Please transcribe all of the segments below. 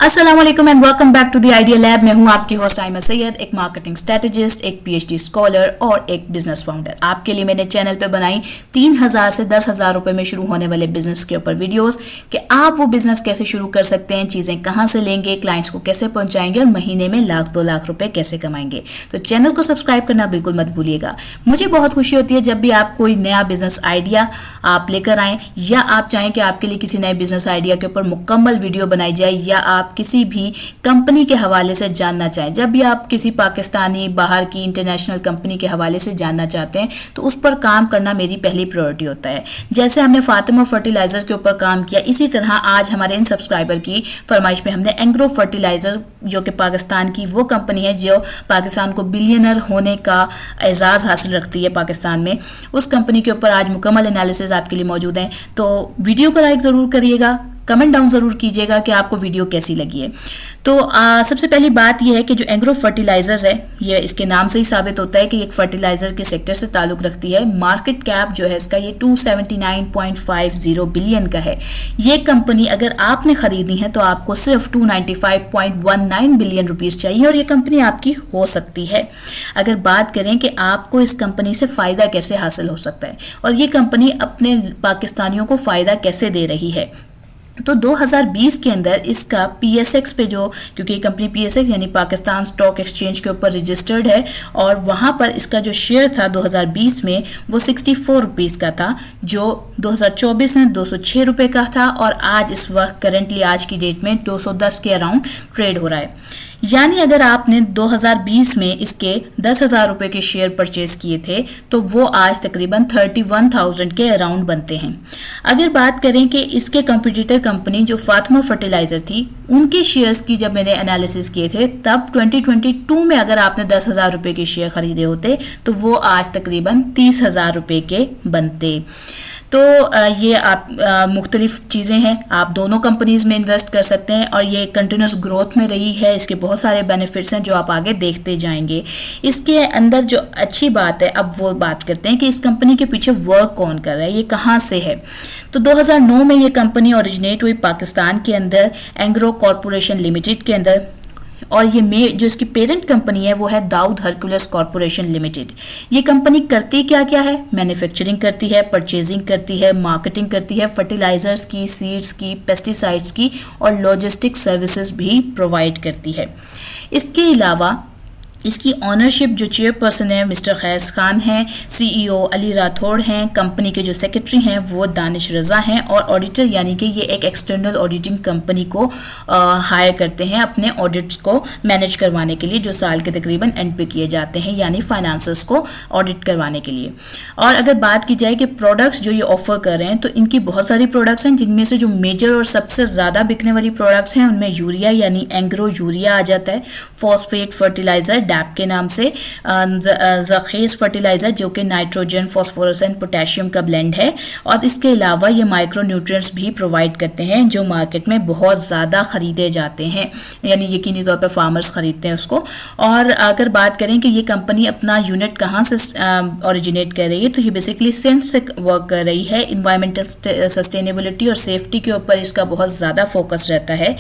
अस्सलाम वालेकुम and welcome back to the idea lab. मैं हूं आपकी होस्ट आइमा सैयद, एक मार्केटिंग स्ट्रेटेजिस्ट, एक पीएचडी स्कॉलर और एक बिजनेस फाउंडर। आपके लिए मैंने चैनल पे बनाई 3,000 से 10,000 रुपए में शुरू होने वाले बिजनेस के ऊपर वीडियोस कि आप वो बिजनेस कैसे शुरू कर सकते हैं, चीजें कहां से लेंगे, क्लाइंट्स को कैसे पहुंचाएंगे और महीने में लाख 2 लाख रुपए कैसे कमाएंगे। तो चैनल को सब्सक्राइब करना बिल्कुल मत भूलिएगा। मुझे बहुत खुशी होती है जब भी आप कोई नया बिजनेस आइडिया आप लेकर आए या आप चाहें कि आपके लिए किसी नए बिजनेस आइडिया के ऊपर मुकम्मल वीडियो बनाई जाए या आप किसी भी कंपनी के हवाले से जानना चाहें। जब भी आप किसी पाकिस्तानी, बाहर की इंटरनेशनल कंपनी के हवाले से जानना चाहते हैं तो उस पर काम करना मेरी पहली प्रायोरिटी होता है। जैसे हमने फातिमा फर्टिलाइजर के ऊपर काम किया, इसी तरह आज हमारे इन सब्सक्राइबर की फरमाइश पे हमने एंग्रो फर्टिलाइजर, जो कि पाकिस्तान की वो कंपनी है जो पाकिस्तान को बिलियनर होने का एजाज हासिल रखती है पाकिस्तान में, उस कंपनी के ऊपर आज मुकम्मल एनालिसिस आपके लिए मौजूद है। तो वीडियो को लाइक जरूर करिएगा, कमेंट डाउन जरूर कीजिएगा कि आपको वीडियो कैसी लगी है। तो सबसे पहली बात यह है कि जो एंग्रो फर्टिलाइजर्स है, ये इसके नाम से ही साबित होता है कि एक फर्टिलाइजर के सेक्टर से ताल्लुक रखती है। मार्केट कैप जो है इसका ये 279.50 बिलियन का है। ये कंपनी अगर आपने खरीदनी है तो आपको सिर्फ 295.19 बिलियन रुपीस चाहिए और ये कंपनी आपकी हो सकती है। अगर बात करें कि आपको इस कंपनी से फायदा कैसे हासिल हो सकता है और ये कंपनी अपने पाकिस्तानियों को फायदा कैसे दे रही है, तो 2020 के अंदर इसका पीएसएक्स पे, जो क्योंकि ये कंपनी पीएसएक्स यानी पाकिस्तान स्टॉक एक्सचेंज के ऊपर रजिस्टर्ड है, और वहां पर इसका जो शेयर था 2020 में वो 64 रुपीज़ का था, जो 2024 में 206 रुपये का था और आज इस वक्त करंटली आज की डेट में 210 के अराउंड ट्रेड हो रहा है। यानी अगर आपने 2020 में इसके 10,000 रुपए के शेयर परचेज किए थे तो वो आज तकरीबन 31,000 के अराउंड बनते हैं। अगर बात करें कि इसके कंपटीटर कंपनी जो फातिमा फर्टिलाइजर थी, उनके शेयर्स की जब मैंने एनालिसिस किए थे तब 2022 में अगर आपने 10,000 रुपए के शेयर खरीदे होते तो वो आज तकरीबन 30,000 रुपए के बनते। तो ये आप मुख्तलिफ चीज़ें हैं, आप दोनों कंपनीज में इन्वेस्ट कर सकते हैं और ये कंटिन्यूस ग्रोथ में रही है। इसके बहुत सारे बेनिफिट्स हैं जो आप आगे देखते जाएंगे। इसके अंदर जो अच्छी बात है, अब वो बात करते हैं कि इस कंपनी के पीछे वर्क कौन कर रहा है, ये कहाँ से है। तो 2009 में ये कंपनी ओरिजिनेट हुई पाकिस्तान के अंदर एंग्रो कॉरपोरेशन लिमिटेड के अंदर, और ये जो इसकी पेरेंट कंपनी है वो है दाऊद हरकुलस कॉरपोरेशन लिमिटेड। ये कंपनी करती क्या क्या है, मैन्युफैक्चरिंग करती है, परचेजिंग करती है, मार्केटिंग करती है, फर्टिलाइजर्स की, सीड्स की, पेस्टिसाइड्स की और लॉजिस्टिक सर्विसेज भी प्रोवाइड करती है। इसके अलावा इसकी ऑनरशिप जो चेयरपर्सन है मिस्टर खैस खान हैं, सीईओ अली राठौड़ हैं, कंपनी के जो सेक्रेटरी हैं वो दानिश रजा हैं और ऑडिटर यानी कि ये एक एक्सटर्नल ऑडिटिंग कंपनी को हायर करते हैं अपने ऑडिट्स को मैनेज करवाने के लिए, जो साल के तकरीबन एंड पे किए जाते हैं, यानी फाइनेंसेस को ऑडिट करवाने के लिए। और अगर बात की जाए कि प्रोडक्ट्स जो ये ऑफर कर रहे हैं तो इनकी बहुत सारी प्रोडक्ट्स हैं, जिनमें से जो मेजर और सबसे ज़्यादा बिकने वाली प्रोडक्ट्स हैं उनमें यूरिया यानी एंग्रो यूरिया आ जाता है, फॉस्फेट फर्टिलाइजर डैप के नाम से, जखेस फर्टिलाइजर जो कि नाइट्रोजन, फास्फोरस एंड पोटेशियम का ब्लेंड है, और इसके अलावा ये माइक्रो न्यूट्रिएंट्स भी प्रोवाइड करते हैं जो मार्केट में बहुत ज़्यादा खरीदे जाते हैं, यानी यकीनी तौर पर फार्मर्स खरीदते हैं उसको। और अगर बात करें कि ये कंपनी अपना यूनिट कहाँ से ओरिजिनेट कर रही है, तो ये बेसिकली सिंध से वर्क कर रही है। इन्वायरमेंटल सस्टेनेबिलिटी और सेफ्टी के ऊपर इसका बहुत ज़्यादा फोकस रहता है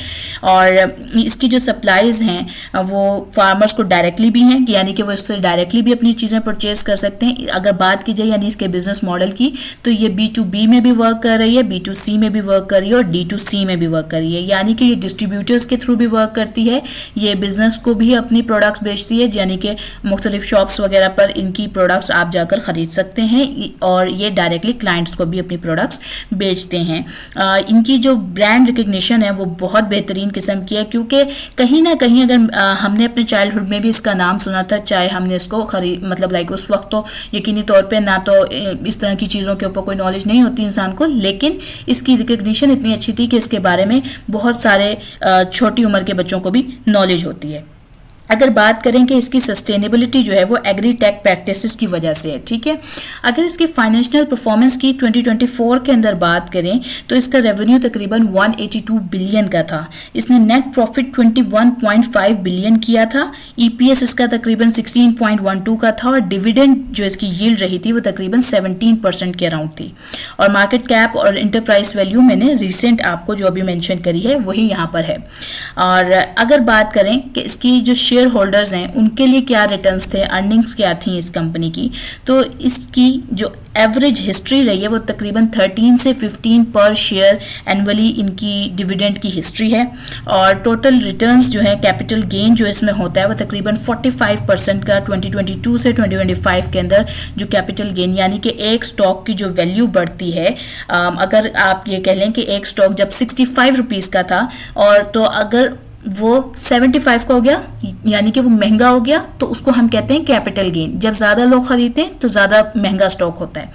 और इसकी जो सप्लाईज हैं वो फार्मर्स को डायरेक्टली भी हैं, यानी कि वो इससे डायरेक्टली भी अपनी चीज़ें परचेज कर सकते हैं। अगर बात की जाए यानी इसके बिजनेस मॉडल की, तो ये B2B में भी वर्क कर रही है, B2C में भी वर्क कर रही है और D2C में भी वर्क कर रही है, यानी कि ये डिस्ट्रीब्यूटर्स के थ्रू भी वर्क करती है। ये बिजनेस को भी अपनी प्रोडक्ट्स बेचती है, यानी कि मुख्तलिफ शॉप्स वगैरह पर इनकी प्रोडक्ट्स आप जाकर खरीद सकते हैं, और ये डायरेक्टली क्लाइंट्स को भी अपनी प्रोडक्ट्स बेचते हैं। इनकी जो ब्रांड रिकग्निशन है वो बहुत बेहतरीन किस्म की है, क्योंकि कहीं ना कहीं अगर हमने अपने चाइल्डहुड में भी इसका नाम सुना था, चाहे हमने इसको मतलब लाइक उस वक्त तो यकीनी तौर पे ना तो इस तरह की चीज़ों के ऊपर कोई नॉलेज नहीं होती इंसान को, लेकिन इसकी रिकग्निशन इतनी अच्छी थी कि इसके बारे में बहुत सारे छोटी उम्र के बच्चों को भी नॉलेज होती है। अगर बात करें कि इसकी सस्टेनेबिलिटी जो है वो एग्री टेक प्रैक्टिसेस की वजह से है, ठीक है। अगर इसकी फाइनेंशियल परफॉर्मेंस की 2024 के अंदर बात करें तो इसका रेवेन्यू तकरीबन 182 बिलियन का था, इसने नेट प्रॉफिट 21.5 बिलियन किया था, ईपीएस इसका तकरीबन 16.12 का था और डिविडेंड जो इसकी यील्ड रही थी वो तकरीबन 17% के अराउंड थी। और मार्केट कैप और इंटरप्राइज वैल्यू मैंने रिसेंट आपको जो अभी मेंशन करी है वही यहाँ पर है। और अगर बात करें कि इसकी जो शेयर होल्डर्स हैं उनके लिए क्या रिटर्न्स थे, अर्निंग्स क्या थी इस कंपनी की, तो इसकी जो एवरेज हिस्ट्री रही है वो तकरीबन 13 से 15 पर शेयर एनुअली इनकी डिविडेंड की हिस्ट्री है। और टोटल रिटर्न्स जो है, कैपिटल गेन जो इसमें होता है वो तकरीबन 45% का 2022 से 2025 के अंदर जो कैपिटल गेन, यानी कि एक स्टॉक की जो वैल्यू बढ़ती है, अगर आप ये कह लें कि एक स्टॉक जब 65 रुपीज़ का था और तो अगर वो 75 का हो गया यानी कि वो महंगा हो गया, तो उसको हम कहते हैं कैपिटल गेन। जब ज़्यादा लोग खरीदते हैं तो ज़्यादा महंगा स्टॉक होता है,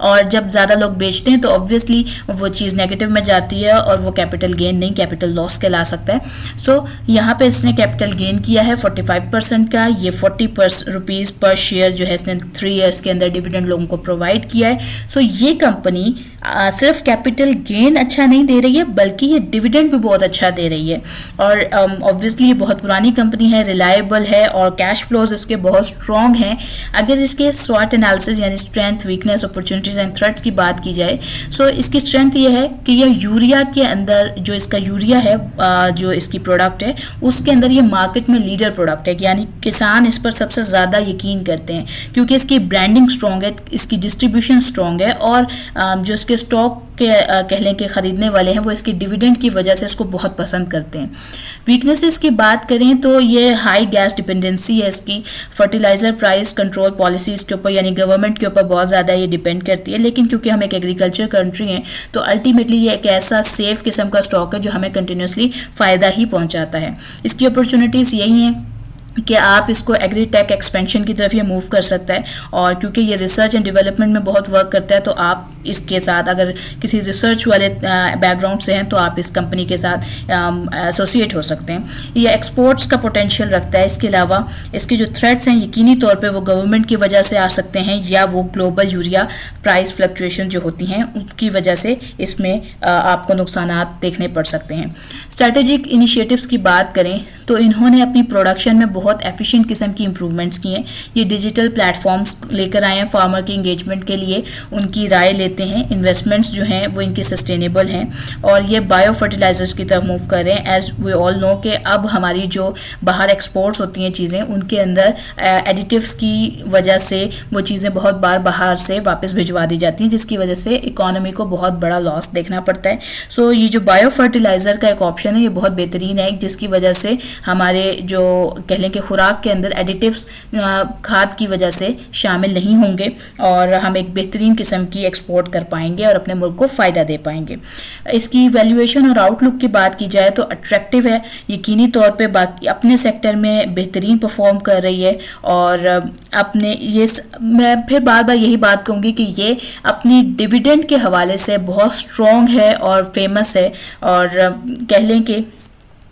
और जब ज़्यादा लोग बेचते हैं तो ऑब्वियसली वो चीज़ नेगेटिव में जाती है और वो कैपिटल गेन नहीं, कैपिटल लॉस कहला सकता है। सो यहाँ पे इसने कैपिटल गेन किया है 45% का, ये 40 रुपीज़ पर शेयर जो है इसने 3 ईयर्स के अंदर डिविडेंड लोगों को प्रोवाइड किया है। सो ये कंपनी सिर्फ कैपिटल गेन अच्छा नहीं दे रही है बल्कि ये डिविडेंड भी बहुत अच्छा दे रही है। और ऑब्वियसली ये बहुत पुरानी कंपनी है, रिलायबल है और कैश फ्लोज इसके बहुत स्ट्रॉन्ग हैं। अगर इसके स्वॉट एनालिसिस यानी strength, weakness, opportunities and threats की बात की जाए, सो इसकी स्ट्रेंथ ये है कि ये यूरिया के अंदर जो इसका यूरिया है, जो इसकी प्रोडक्ट है उसके अंदर ये मार्केट में लीडर प्रोडक्ट है, यानी किसान इस पर सबसे ज़्यादा यकीन करते हैं क्योंकि इसकी ब्रांडिंग स्ट्रॉन्ग है, इसकी डिस्ट्रीब्यूशन स्ट्रॉन्ग है और जो इसके स्टॉक के कह लें कि ख़रीदने वाले हैं वो इसकी डिविडेंड की वजह से इसको बहुत पसंद करते हैं। वीकनेसेस की बात करें तो ये हाई गैस डिपेंडेंसी है इसकी, फर्टिलाइज़र प्राइस कंट्रोल पॉलिसीज़ के ऊपर यानी गवर्नमेंट के ऊपर बहुत ज़्यादा ये डिपेंड करती है। लेकिन क्योंकि हम एक एग्रीकल्चर कंट्री हैं तो अल्टीमेटली ये एक ऐसा सेफ किस्म का स्टॉक है जो हमें कंटिन्यूसली फ़ायदा ही पहुँचाता है। इसकी अपॉर्चुनिटीज़ यही हैं कि आप इसको एग्री टेक एक्सपेंशन की तरफ ये मूव कर सकता है, और क्योंकि ये रिसर्च एंड डेवलपमेंट में बहुत वर्क करता है तो आप इसके साथ अगर किसी रिसर्च वाले बैकग्राउंड से हैं तो आप इस कंपनी के साथ एसोसिएट हो सकते हैं। ये एक्सपोर्ट्स का पोटेंशियल रखता है। इसके अलावा इसके जो थ्रेट्स हैं यकीनी तौर पे वो गवर्नमेंट की वजह से आ सकते हैं या वो ग्लोबल यूरिया प्राइस फ्लक्चुएशन जो होती हैं उसकी वजह से इसमें आपको नुकसानात देखने पड़ सकते हैं। स्ट्रेटेजिक इनिशिएटिव्स की बात करें तो इन्होंने अपनी प्रोडक्शन में बहुत एफिशिएंट किस्म की इंप्रूवमेंट्स की हैं। ये डिजिटल प्लेटफॉर्म्स लेकर आए हैं फार्मर की इंगेजमेंट के लिए, उनकी राय लेते हैं, इन्वेस्टमेंट्स जो हैं वो इनकी सस्टेनेबल हैं और ये बायो फर्टिलाइजर्स की तरफ मूव कर रहे हैं। एज वी ऑल नो कि अब हमारी जो बाहर एक्सपोर्ट्स होती हैं चीज़ें उनके अंदर एडिटिव्स की वजह से वो चीज़ें बहुत बार बाहर से वापस भिजवा दी जाती हैं जिसकी वजह से इकोनॉमी को बहुत बड़ा लॉस देखना पड़ता है। सो ये जो बायो फर्टिलाइज़र का एक ऑप्शन है ये बहुत बेहतरीन है जिसकी वजह से हमारे जो कह लें कि खुराक के अंदर एडिटिव्स खाद की वजह से शामिल नहीं होंगे और हम एक बेहतरीन किस्म की एक्सपोर्ट कर पाएंगे और अपने मुल्क को फ़ायदा दे पाएंगे। इसकी वैल्यूएशन और आउटलुक की बात की जाए तो अट्रैक्टिव है, यकीनी तौर पे बाकी अपने सेक्टर में बेहतरीन परफॉर्म कर रही है और अपने ये मैं फिर बार बार यही बात कहूँगी कि ये अपनी डिविडेंड के हवाले से बहुत स्ट्रॉन्ग है और फेमस है और कह लें कि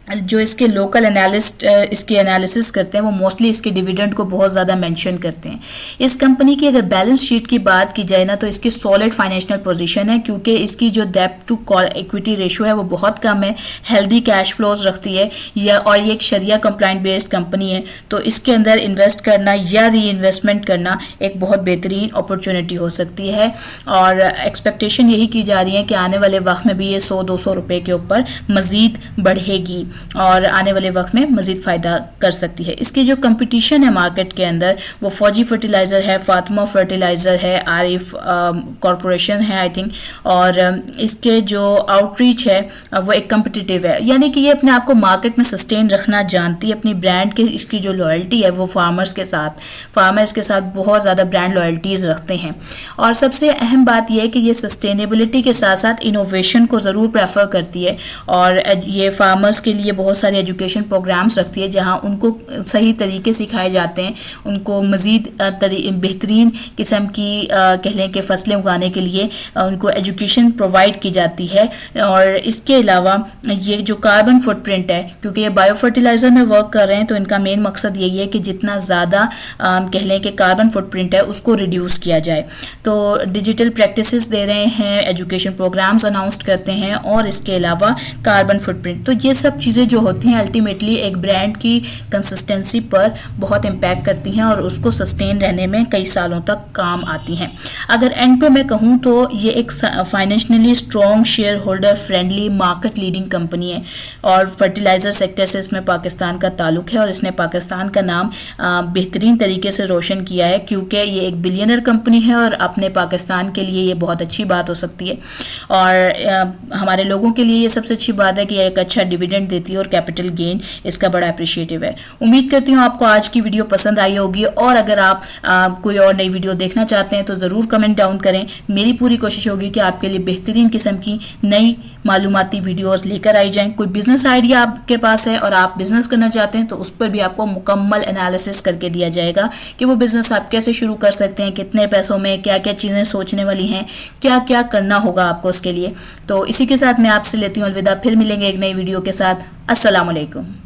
जो इसके लोकल एनालिस्ट इसकी एनालिसिस करते हैं वो मोस्टली इसके डिविडेंड को बहुत ज़्यादा मेंशन करते हैं। इस कंपनी की अगर बैलेंस शीट की बात की जाए ना तो इसकी सॉलिड फाइनेंशियल पोजीशन है क्योंकि इसकी जो डेब्ट टू इक्विटी रेशियो है वो बहुत कम है, हेल्दी कैश फ्लोज रखती है या और ये एक शरिया कंप्लाइंट बेस्ड कंपनी है तो इसके अंदर इन्वेस्ट करना या री इन्वेस्टमेंट करना एक बहुत बेहतरीन अपॉर्चुनिटी हो सकती है और एक्सपेक्टेशन यही की जा रही है कि आने वाले वक्त में भी ये 100-200 रुपये के ऊपर मज़ीद बढ़ेगी और आने वाले वक्त में मज़ीद फ़ायदा कर सकती है। इसकी जो कंपटीशन है मार्केट के अंदर वो फौजी फर्टिलाइज़र है, फातिमा फर्टिलाइज़र है, आरिफ कॉरपोरेशन है आई थिंक, और इसके जो आउटरीच है वो एक कम्पिटिटिव है, यानी कि ये अपने आप को मार्केट में सस्टेन रखना जानती है। अपनी ब्रांड के इसकी जो लॉयल्टी है वो फार्मर्स के साथ बहुत ज़्यादा ब्रांड लॉयल्टीज़ रखते हैं और सबसे अहम बात यह है कि ये सस्टेनेबिलिटी के साथ साथ इनोवेशन को ज़रूर प्रेफर करती है और ये फार्मर्स के लिए लिए बहुत सारे एजुकेशन प्रोग्राम्स रखती है जहां उनको सही तरीके सिखाए जाते हैं, उनको मज़ीद बेहतरीन किस्म की कह लें कि फसलें उगाने के लिए उनको एजुकेशन प्रोवाइड की जाती है। और इसके अलावा ये जो कार्बन फुटप्रिंट है, क्योंकि ये बायो फर्टिलाइज़र में वर्क कर रहे हैं, तो इनका मेन मकसद यही है कि जितना ज़्यादा कह लें कि कार्बन फुटप्रिंट है उसको रिड्यूस किया जाए। तो डिजिटल प्रैक्टिसेस दे रहे हैं, एजुकेशन प्रोग्राम्स अनाउंस करते हैं और इसके अलावा कार्बन फुटप्रिंट। तो ये सब चीज़ें जो होती हैं अल्टीमेटली एक ब्रांड की कंसिस्टेंसी पर बहुत इम्पैक्ट करती हैं और उसको सस्टेन रहने में कई सालों तक काम आती हैं। अगर एंड पे मैं कहूँ तो ये एक financially strong, share holder friendly, market leading company है और फर्टिलाइज़र सेक्टर से इसमें पाकिस्तान का ताल्लुक है और इसने पाकिस्तान का नाम बेहतरीन तरीके से रोशन किया है, क्योंकि ये एक बिलियनर कंपनी है और अपने पाकिस्तान के लिए ये बहुत अच्छी बात हो सकती है। और हमारे लोगों के लिए ये सबसे अच्छी बात है कि एक अच्छा डिविडेंड देती है और कैपिटल गेन इसका बड़ा अप्रिशिएटिव है। उम्मीद करती हूँ आपको आज की वीडियो पसंद आई होगी और अगर आप कोई और नई वीडियो देखना चाहते हैं तो ज़रूर कमेंट डाउन करें। मेरी पूरी कोशिश होगी कि आपके लिए बेहतरीन किस्म की नई मालूमाती वीडियोस लेकर आई जाएं। कोई बिजनेस आइडिया आपके पास है और आप बिजनेस करना चाहते हैं तो उस पर भी आपको मुकम्मल एनालिसिस करके दिया जाएगा कि वो बिजनेस आप कैसे शुरू कर सकते हैं, कितने पैसों में, क्या क्या चीज़ें सोचने वाली हैं, क्या क्या करना होगा आपको उसके लिए। तो इसी के साथ मैं आपसे लेती हूँ अलविदा, फिर मिलेंगे एक नई वीडियो के साथ। अस्सलाम वालेकुम।